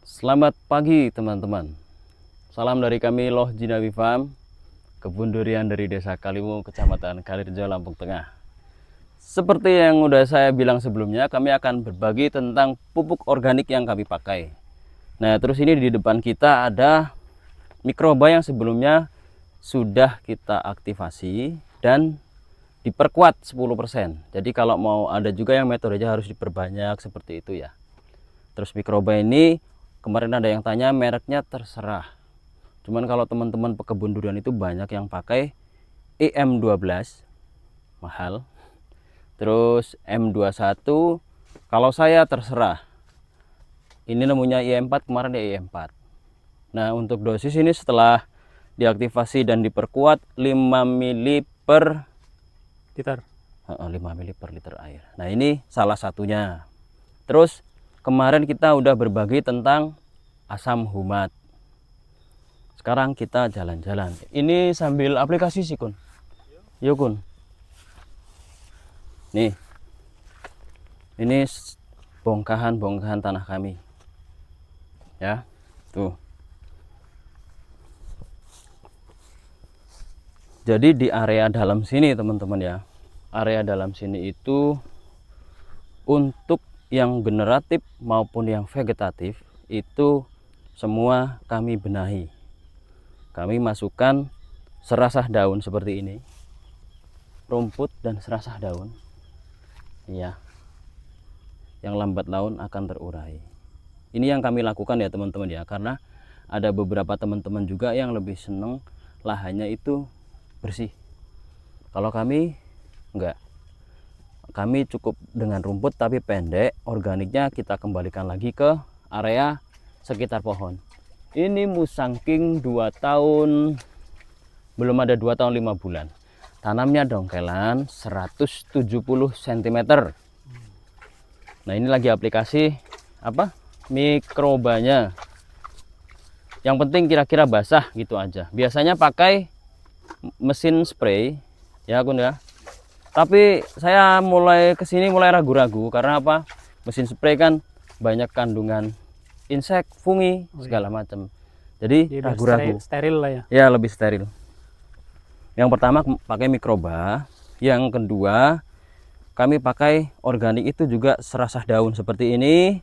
Selamat pagi teman-teman. Salam dari kami Loh Jinawi Farm, kebun durian dari Desa Kaliwung, Kecamatan Kalirejo, Lampung Tengah. Seperti yang udah saya bilang sebelumnya, kami akan berbagi tentang pupuk organik yang kami pakai. Nah, terus ini di depan kita ada mikroba yang sebelumnya sudah kita aktivasi dan diperkuat 10%. Jadi kalau mau ada juga yang metodenya harus diperbanyak seperti itu ya. Terus mikroba ini kemarin ada yang tanya mereknya, terserah. Cuman kalau teman-teman pekebun durian itu banyak yang pakai EM12 mahal. Terus M21, kalau saya terserah. Ini namanya IE4, kemarin ya IE4. Nah, untuk dosis ini setelah diaktifasi dan diperkuat 5 mili per liter. 5 mili per liter air. Nah, ini salah satunya. Terus kemarin kita udah berbagi tentang asam humat. Sekarang kita jalan-jalan. Ini sambil aplikasi sih Kun. Yuk Kun. Nih. Ini bongkahan-bongkahan tanah kami. Ya. Tuh. Jadi di area dalam sini teman-teman ya. Area dalam sini itu untuk yang generatif maupun yang vegetatif itu semua kami benahi. Kami masukkan serasah daun seperti ini, rumput dan serasah daun, ya, yang lambat laun akan terurai. Ini yang kami lakukan ya teman-teman ya, karena ada beberapa teman-teman juga yang lebih seneng lahannya itu bersih. Kalau kami enggak, kami cukup dengan rumput tapi pendek, organiknya kita kembalikan lagi ke area sekitar pohon. Ini Musang King 2 tahun, belum ada 2 tahun 5 bulan. Tanamnya dongkelan 170 cm. Nah, ini lagi aplikasi apa? Mikrobanya. Yang penting kira-kira basah gitu aja. Biasanya pakai mesin spray ya Kun ya. Tapi saya mulai kesini mulai ragu-ragu karena apa? Mesin spray kan banyak kandungan insek, fungi, segala macam. Jadi ragu-ragu. Steril lah ya. Ya, lebih steril. Yang pertama pakai mikroba, yang kedua kami pakai organik itu juga serasah daun seperti ini,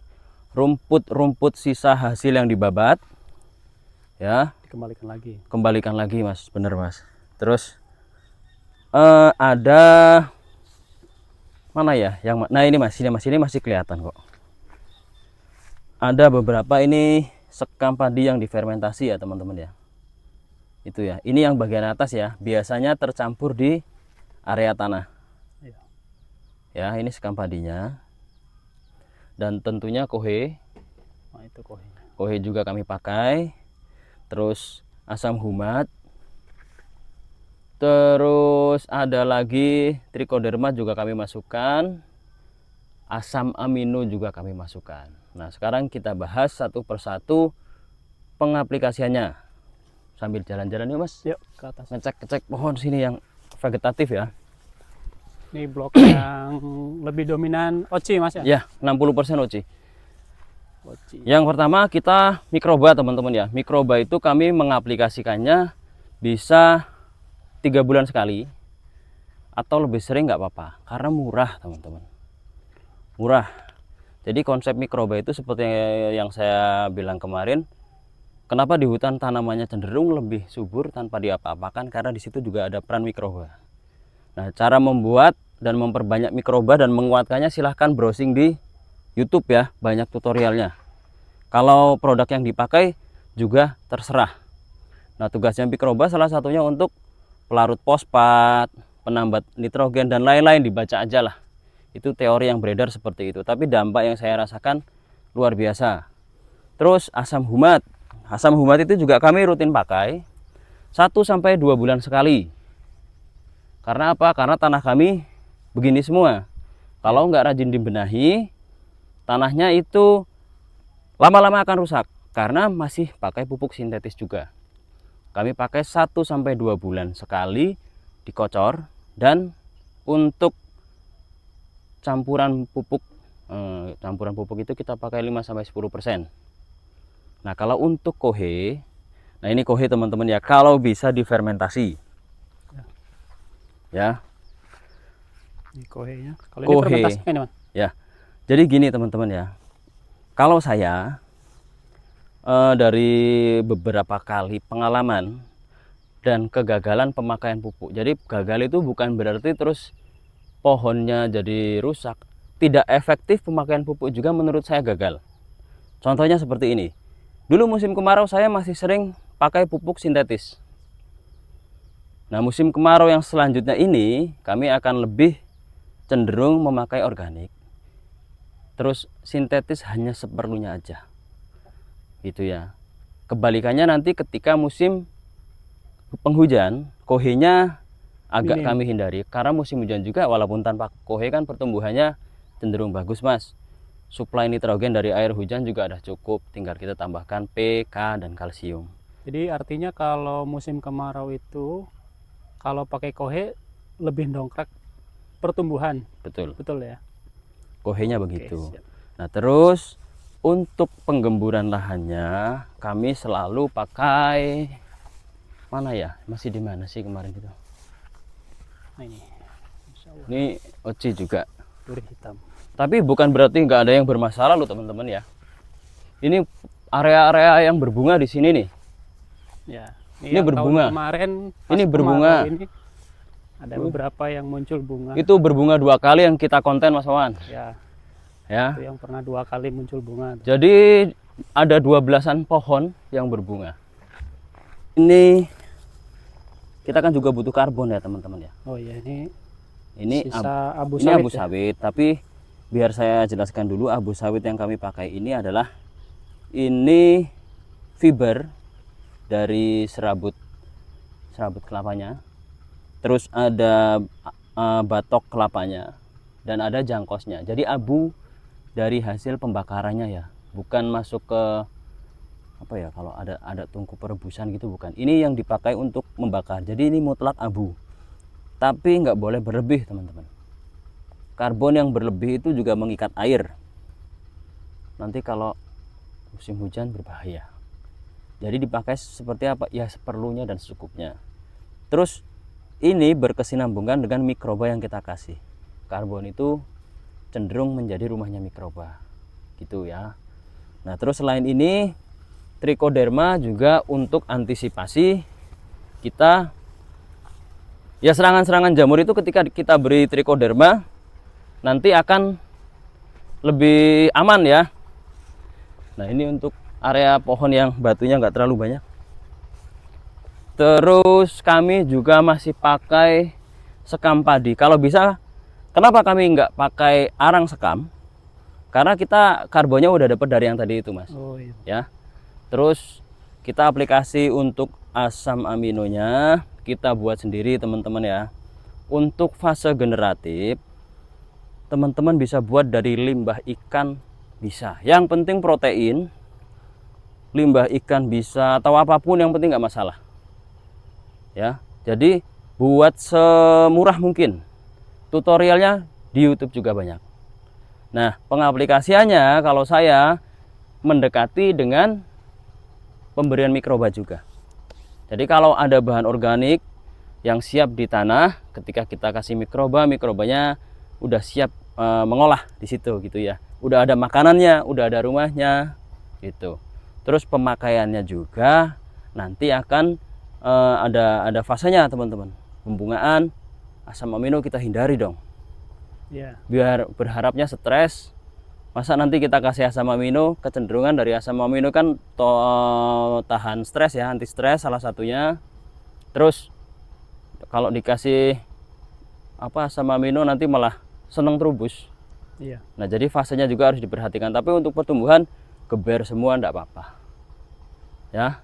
rumput-rumput sisa hasil yang dibabat. Ya, kembalikan lagi Mas, bener Mas. Terus ada mana ya yang, nah ini Mas, ini masih kelihatan kok. Ada beberapa ini sekam padi yang difermentasi ya teman-teman ya. Itu ya, ini yang bagian atas ya, biasanya tercampur di area tanah ya. Ini sekam padinya dan tentunya kohe. Nah, itu Kohe juga kami pakai. Terus asam humat, terus ada lagi trichoderma juga kami masukkan, asam amino juga kami masukkan. Nah, sekarang kita bahas satu persatu pengaplikasiannya sambil jalan-jalan yuk Mas. Yuk ke atas. Ngecek pohon sini yang vegetatif ya. Ini blok yang lebih dominan oci Mas ya? Ya, 60% oci. Yang pertama kita mikroba teman-teman ya. Mikroba itu kami mengaplikasikannya bisa 3 bulan sekali atau lebih sering nggak apa-apa karena murah teman-teman. Murah. Jadi konsep mikroba itu seperti yang saya bilang kemarin. Kenapa di hutan tanamannya cenderung lebih subur tanpa diapa-apakan? Karena di situ juga ada peran mikroba. Nah, cara membuat dan memperbanyak mikroba dan menguatkannya silahkan browsing di YouTube ya, banyak tutorialnya. Kalau produk yang dipakai juga terserah. Nah, tugasnya mikroba salah satunya untuk pelarut fosfat, penambat nitrogen dan lain-lain, dibaca aja lah. Itu teori yang beredar seperti itu, tapi dampak yang saya rasakan luar biasa. Terus asam humat. Asam humat itu juga kami rutin pakai 1-2 bulan sekali. Karena apa? Karena tanah kami begini semua. Kalau nggak rajin dibenahi, tanahnya itu lama-lama akan rusak karena masih pakai pupuk sintetis juga. Kami pakai 1-2 bulan sekali dikocor, dan untuk campuran pupuk itu kita pakai 5-10%. Nah, kalau untuk kohe, nah ini kohe teman-teman ya, kalau bisa difermentasi. Ya. Ini kohenya. Kalau ini Kohe. fermentasinya ini, Mas. Ya. Jadi gini teman-teman ya. Kalau saya dari beberapa kali pengalaman dan kegagalan pemakaian pupuk. Jadi gagal itu bukan berarti terus pohonnya jadi rusak. Tidak efektif pemakaian pupuk juga menurut saya gagal. Contohnya seperti ini. Dulu musim kemarau saya masih sering pakai pupuk sintetis. Nah, musim kemarau yang selanjutnya ini kami akan lebih cenderung memakai organik. Terus sintetis hanya seperlunya aja. Gitu ya. Kebalikannya nanti ketika musim penghujan, kohenya agak kami hindari karena musim hujan juga walaupun tanpa kohe kan pertumbuhannya cenderung bagus, Mas. Suplai nitrogen dari air hujan juga ada cukup, tinggal kita tambahkan P, K, dan kalsium. Jadi artinya kalau musim kemarau itu kalau pakai kohe lebih dongkrak pertumbuhan. Betul. Betul ya. Kohenya Oke, begitu. siap. Nah, terus untuk penggemburan lahannya kami selalu pakai mana ya? Masih di mana sih kemarin itu? Nah ini. Insya Allah. Ini Oci juga. Duri hitam. Tapi bukan berarti nggak ada yang bermasalah loh teman-teman ya. Ini area-area yang berbunga di sini nih. Ya. Ini berbunga. Kemarin Ini berbunga. ini ada beberapa yang muncul bunga. Itu berbunga 2 kali yang kita konten, Mas Wawan. Ya. Ya. Itu yang pernah 2 kali muncul bunga. Jadi ada 12-an pohon yang berbunga. Ini kita kan juga butuh karbon ya teman-teman ya. Oh iya, ini sisa abu ini sawit. abu sawit, tapi biar saya jelaskan dulu, abu sawit yang kami pakai ini adalah ini fiber dari serabut kelapanya. Terus ada batok kelapanya dan ada jangkosnya. Jadi abu dari hasil pembakarannya ya, bukan masuk ke apa ya, kalau ada tungku perebusan gitu bukan. Ini yang dipakai untuk membakar. Jadi ini mutlak abu. Tapi nggak boleh berlebih, teman-teman. Karbon yang berlebih itu juga mengikat air. Nanti kalau musim hujan berbahaya. Jadi dipakai seperti apa? Ya seperlunya dan secukupnya. Terus ini berkesinambungan dengan mikroba yang kita kasih. Karbon itu cenderung menjadi rumahnya mikroba. Gitu ya. Nah, terus selain ini Trichoderma juga untuk antisipasi kita ya serangan-serangan jamur itu ketika kita beri Trichoderma nanti akan lebih aman ya. Nah, ini untuk area pohon yang batunya nggak terlalu banyak. Terus kami juga masih pakai sekam padi. Kalau bisa, kenapa kami nggak pakai arang sekam? Karena kita karbonnya udah dapat dari yang tadi itu, Mas. Oh iya. Ya. Terus kita aplikasi untuk asam aminonya kita buat sendiri teman-teman ya. Untuk fase generatif teman-teman bisa buat dari limbah ikan bisa. Yang penting protein, limbah ikan bisa atau apapun yang penting nggak masalah. Ya. Jadi buat semurah mungkin. Tutorialnya di YouTube juga banyak. Nah, pengaplikasiannya kalau saya mendekati dengan pemberian mikroba juga. Jadi kalau ada bahan organik yang siap di tanah, ketika kita kasih mikroba, mikrobanya udah siap mengolah di situ gitu ya. Udah ada makanannya, udah ada rumahnya gitu. Terus pemakaiannya juga nanti akan ada fasenya teman-teman. Pembungaan asam amino kita hindari dong. Ya. Biar berharapnya stres. Masa nanti kita kasih asam amino, kecenderungan dari asam amino kan tahan stres ya, anti stres salah satunya. Terus kalau dikasih asam amino nanti malah seneng terubus. Iya. Nah, jadi fasenya juga harus diperhatikan. Tapi untuk pertumbuhan geber semua enggak apa-apa. Ya.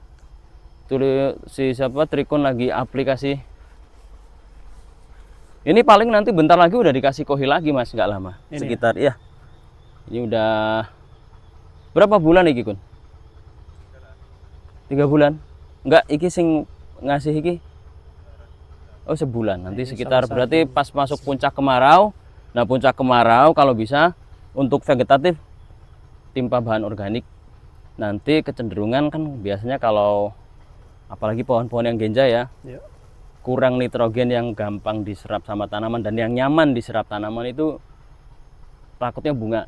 Itu si Trikon lagi aplikasi. Ini paling nanti bentar lagi udah dikasih kohi lagi, Mas, nggak lama. Ini sekitar ya. Ini udah berapa bulan iki, Kun? 3 bulan? Enggak, iki sing ngasih iki. Oh, sebulan. Nanti sekitar berarti pas masuk puncak kemarau. Nah, puncak kemarau kalau bisa untuk vegetatif timpa bahan organik nanti kecenderungan kan biasanya kalau apalagi pohon-pohon yang genja ya, Ya. kurang nitrogen yang gampang diserap sama tanaman dan yang nyaman diserap tanaman itu takutnya bunga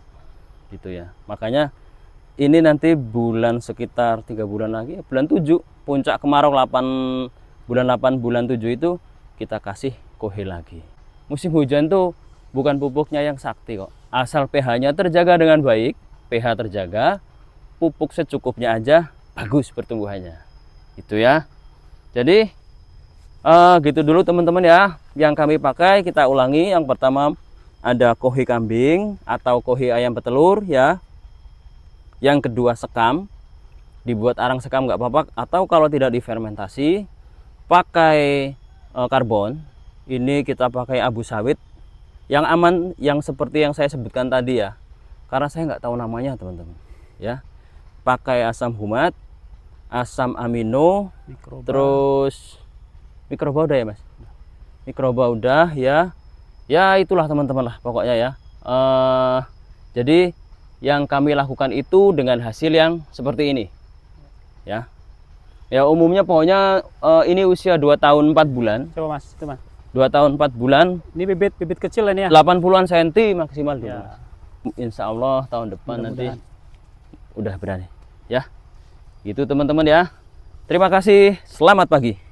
gitu ya. Makanya ini nanti bulan sekitar 3 bulan lagi, bulan 7 puncak kemarau, 8 bulan 7 itu kita kasih kohe lagi. Musim hujan tuh bukan pupuknya yang sakti kok, asal pH-nya terjaga dengan baik, pH terjaga, pupuk secukupnya aja bagus pertumbuhannya itu ya. Jadi gitu dulu teman-teman ya yang kami pakai. Kita ulangi, yang pertama ada kohe kambing atau kohe ayam petelur ya. Yang kedua sekam, dibuat arang sekam nggak apa-apa, atau kalau tidak difermentasi pakai karbon. Ini kita pakai abu sawit yang aman, yang seperti yang saya sebutkan tadi ya, karena saya nggak tahu namanya teman-teman ya. Pakai asam humat, asam amino, Mikroba. terus mikroba udah ya mas, mikroba udah ya. Ya itulah teman-teman lah pokoknya ya. Jadi yang kami lakukan itu dengan hasil yang seperti ini ya. Ya umumnya pokoknya ini usia 2 tahun 4 bulan. Coba mas, itu mas. 2 tahun 4 bulan. Ini bibit kecil ini ya. 80-an senti maksimal dulu. Ya. Insya Allah tahun depan nanti Mudah-mudahan. udah berani ya. Gitu teman-teman ya. Terima kasih. Selamat pagi.